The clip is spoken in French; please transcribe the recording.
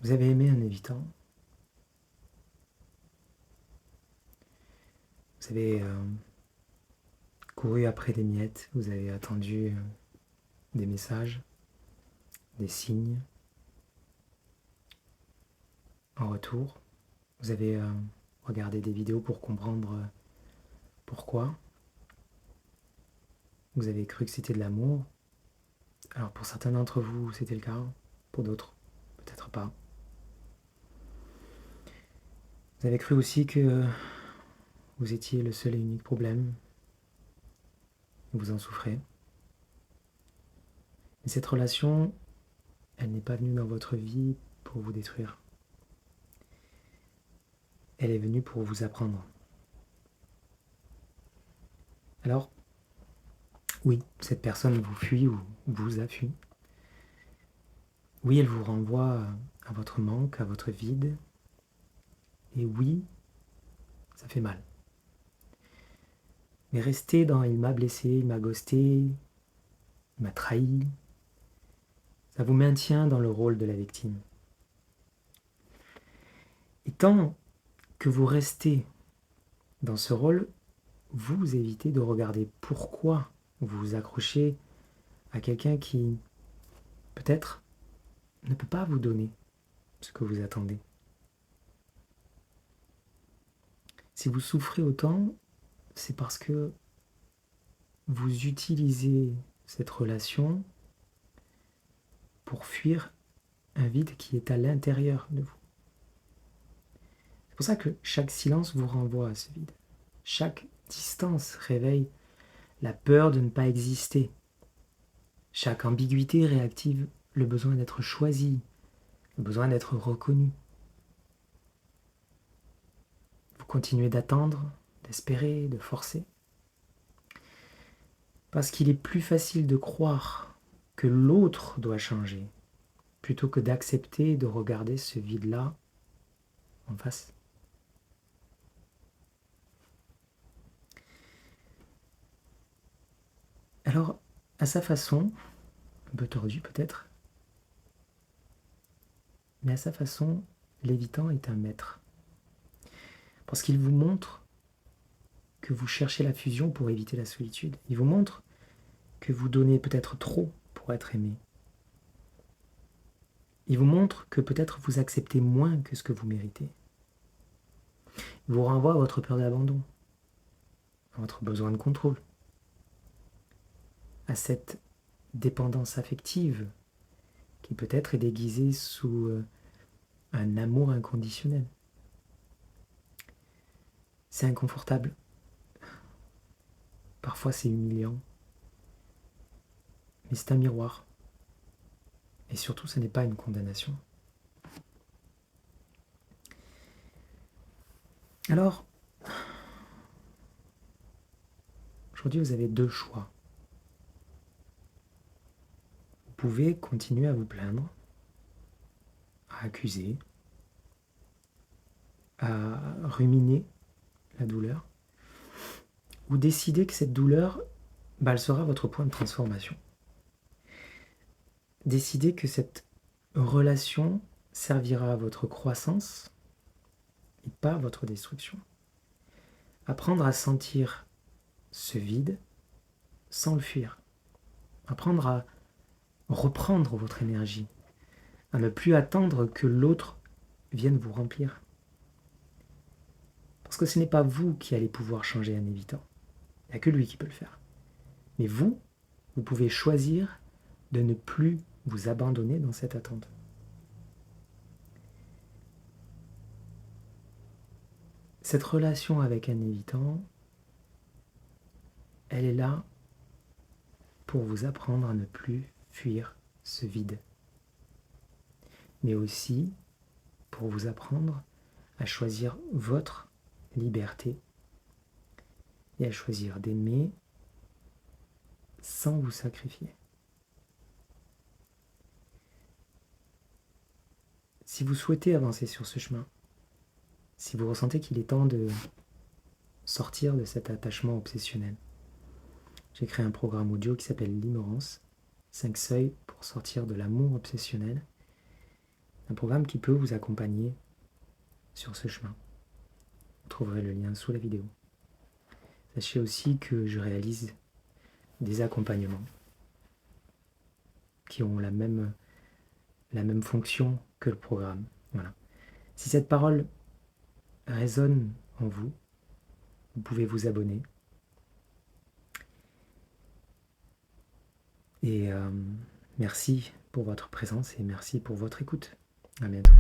Vous avez aimé un évitant. Vous avez couru après des miettes. Vous avez attendu des messages, des signes. En retour, vous avez regardé des vidéos pour comprendre pourquoi. Vous avez cru que c'était de l'amour. Alors pour certains d'entre vous, c'était le cas. Pour d'autres, peut-être pas. Vous avez cru aussi que vous étiez le seul et unique problème. Vous en souffrez. Mais cette relation, elle n'est pas venue dans votre vie pour vous détruire. Elle est venue pour vous apprendre. Alors, oui, cette personne vous fuit ou vous a fui. Oui, elle vous renvoie à votre manque, à votre vide. Et oui, ça fait mal. Mais rester dans il m'a blessé, il m'a ghosté, il m'a trahi, ça vous maintient dans le rôle de la victime. Et tant que vous restez dans ce rôle, vous évitez de regarder pourquoi vous vous accrochez à quelqu'un qui, peut-être, ne peut pas vous donner ce que vous attendez. Si vous souffrez autant, c'est parce que vous utilisez cette relation pour fuir un vide qui est à l'intérieur de vous. C'est pour ça que chaque silence vous renvoie à ce vide. Chaque distance réveille la peur de ne pas exister. Chaque ambiguïté réactive le besoin d'être choisi, le besoin d'être reconnu. Vous continuez d'attendre, d'espérer, de forcer. Parce qu'il est plus facile de croire que l'autre doit changer, plutôt que d'accepter de regarder ce vide-là en face. Alors, à sa façon, un peu tordue peut-être, mais à sa façon, l'évitant est un maître. Parce qu'il vous montre que vous cherchez la fusion pour éviter la solitude. Il vous montre que vous donnez peut-être trop pour être aimé. Il vous montre que peut-être vous acceptez moins que ce que vous méritez. Il vous renvoie à votre peur d'abandon, à votre besoin de contrôle, à cette dépendance affective qui peut-être est déguisée sous un amour inconditionnel. C'est inconfortable. Parfois c'est humiliant. Mais c'est un miroir. Et surtout, ce n'est pas une condamnation. Alors, aujourd'hui, vous avez deux choix. Vous pouvez continuer à vous plaindre, à accuser, à ruminer la douleur, ou décider que cette douleur, elle sera votre point de transformation. Décider que cette relation servira à votre croissance et pas à votre destruction. Apprendre à sentir ce vide sans le fuir. Apprendre à reprendre votre énergie, à ne plus attendre que l'autre vienne vous remplir. Parce que ce n'est pas vous qui allez pouvoir changer un évitant. Il n'y a que lui qui peut le faire. Mais vous pouvez choisir de ne plus vous abandonner dans cette attente. Cette relation avec un évitant, elle est là pour vous apprendre à ne plus fuir ce vide. Mais aussi pour vous apprendre à choisir votre liberté et à choisir d'aimer sans vous sacrifier. Si vous souhaitez avancer sur ce chemin, si vous ressentez qu'il est temps de sortir de cet attachement obsessionnel, j'ai créé un programme audio qui s'appelle l'ignorance, 5 seuils pour sortir de l'amour obsessionnel. Un programme qui peut vous accompagner sur ce chemin. Vous trouverez le lien sous la vidéo. Sachez aussi que je réalise des accompagnements qui ont la même fonction que le programme. Voilà. Si cette parole résonne en vous, vous pouvez vous abonner. Et merci pour votre présence et merci pour votre écoute. À bientôt.